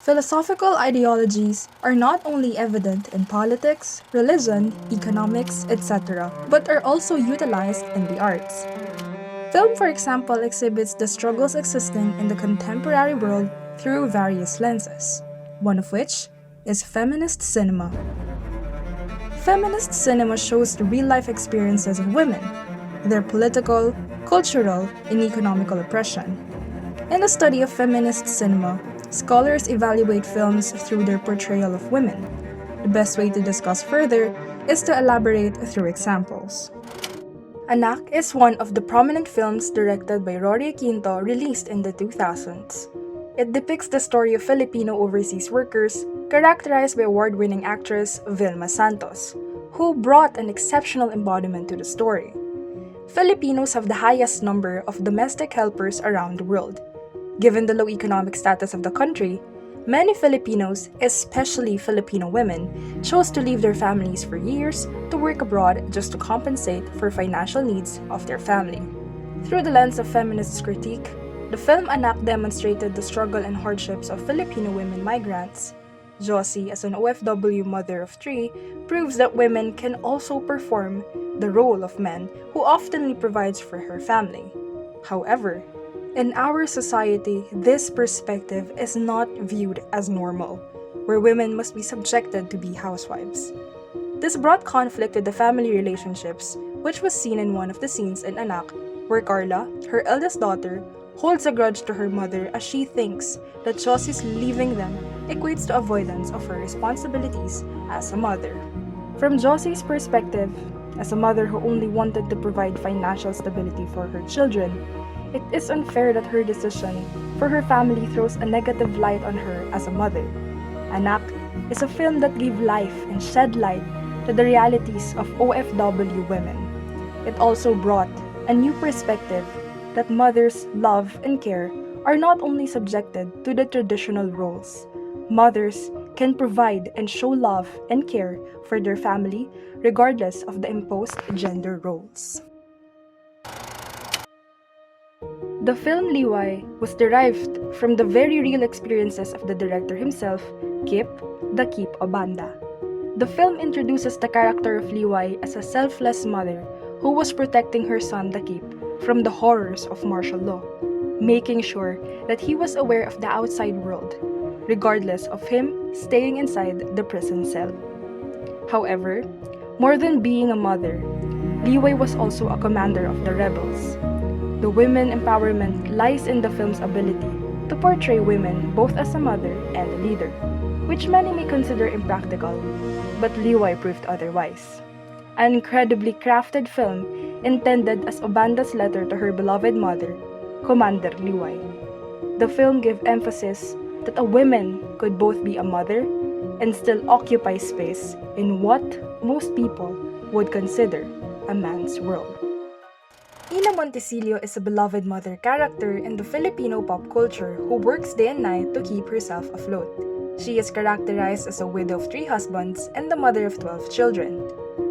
Philosophical ideologies are not only evident in politics, religion, economics, etc., but are also utilized in the arts. Film, for example, exhibits the struggles existing in the contemporary world through various lenses, one of which is feminist cinema. Feminist cinema shows the real-life experiences of women, their political, cultural, and economical oppression. In the study of feminist cinema, scholars evaluate films through their portrayal of women. The best way to discuss further is to elaborate through examples. Anak is one of the prominent films directed by Rory Quinto released in the 2000s. It depicts the story of Filipino overseas workers characterized by award-winning actress Vilma Santos, who brought an exceptional embodiment to the story. Filipinos have the highest number of domestic helpers around the world. Given the low economic status of the country, many Filipinos, especially Filipino women, chose to leave their families for years to work abroad just to compensate for financial needs of their family. Through the lens of feminist critique, the film Anak demonstrated the struggle and hardships of Filipino women migrants. Josie, as an OFW mother of 3, proves that women can also perform the role of men who often provides for her family. However, in our society, this perspective is not viewed as normal, where women must be subjected to be housewives. This brought conflict with the family relationships, which was seen in one of the scenes in Anak, where Carla, her eldest daughter, holds a grudge to her mother as she thinks that Josie's leaving them equates to avoidance of her responsibilities as a mother. From Josie's perspective, as a mother who only wanted to provide financial stability for her children, it is unfair that her decision for her family throws a negative light on her as a mother. Anak is a film that gave life and shed light to the realities of OFW women. It also brought a new perspective that mothers' love and care are not only subjected to the traditional roles. Mothers can provide and show love and care for their family regardless of the imposed gender roles. The film Liway was derived from the very real experiences of the director himself, Kip, the Kip Obanda. The film introduces the character of Liway as a selfless mother who was protecting her son, the Kip, from the horrors of martial law, making sure that he was aware of the outside world, regardless of him staying inside the prison cell. However, more than being a mother, Liway was also a commander of the rebels. The women empowerment lies in the film's ability to portray women both as a mother and a leader, which many may consider impractical, but Liway proved otherwise. An incredibly crafted film intended as Obanda's letter to her beloved mother, Commander Liway. The film gave emphasis that a woman could both be a mother and still occupy space in what most people would consider a man's world. Ina Montecillo is a beloved mother character in the Filipino pop culture who works day and night to keep herself afloat. She is characterized as a widow of 3 husbands and the mother of 12 children.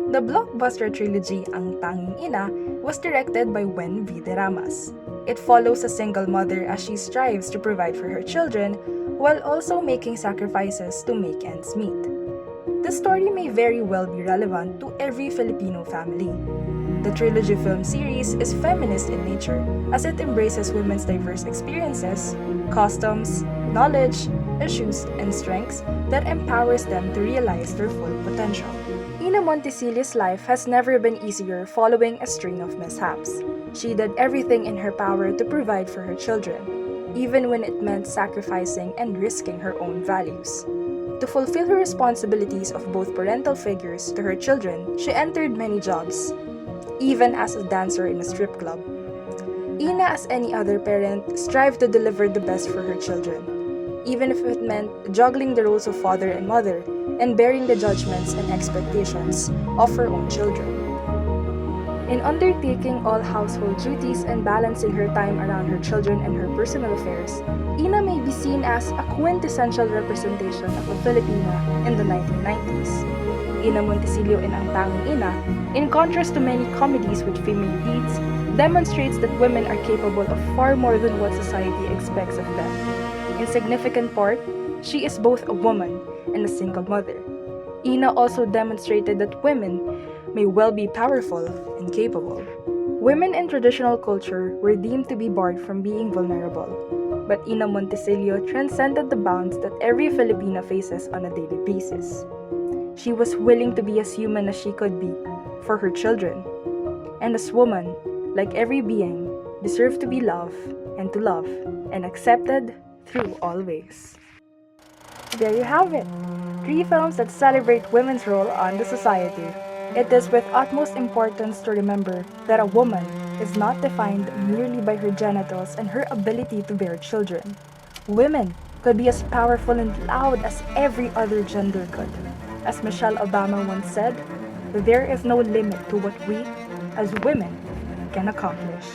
The blockbuster trilogy Ang Tanging Ina was directed by Wen V. De Ramas. It follows a single mother as she strives to provide for her children while also making sacrifices to make ends meet. The story may very well be relevant to every Filipino family. The trilogy film series is feminist in nature as it embraces women's diverse experiences, customs, knowledge, issues, and strengths that empowers them to realize their full potential. Ina Montecillo's life has never been easier following a string of mishaps. She did everything in her power to provide for her children, even when it meant sacrificing and risking her own values. To fulfill her responsibilities of both parental figures to her children, she entered many jobs, even as a dancer in a strip club. Ina, as any other parent, strived to deliver the best for her children, even if it meant juggling the roles of father and mother and bearing the judgments and expectations of her own children. In undertaking all household duties and balancing her time around her children and her personal affairs, Ina may be seen as a quintessential representation of a Filipina in the 1990s. Ina Montecillo in Ang Tanging Ina, in contrast to many comedies with female leads, demonstrates that women are capable of far more than what society expects of them. In significant part, She is both a woman and a single mother. Ina also demonstrated that women may well be powerful and capable. Women in traditional culture were deemed to be barred from being vulnerable, but Ina Montesilio transcended the bounds that every Filipina faces on a daily basis. She was willing to be as human as she could be for her children. And as woman, like every being, deserved to be loved and accepted through all ways. There you have it. 3 films that celebrate women's role on the society. It is with utmost importance to remember that a woman is not defined merely by her genitals and her ability to bear children. Women could be as powerful and loud as every other gender could. As Michelle Obama once said, there is no limit to what we, as women, can accomplish.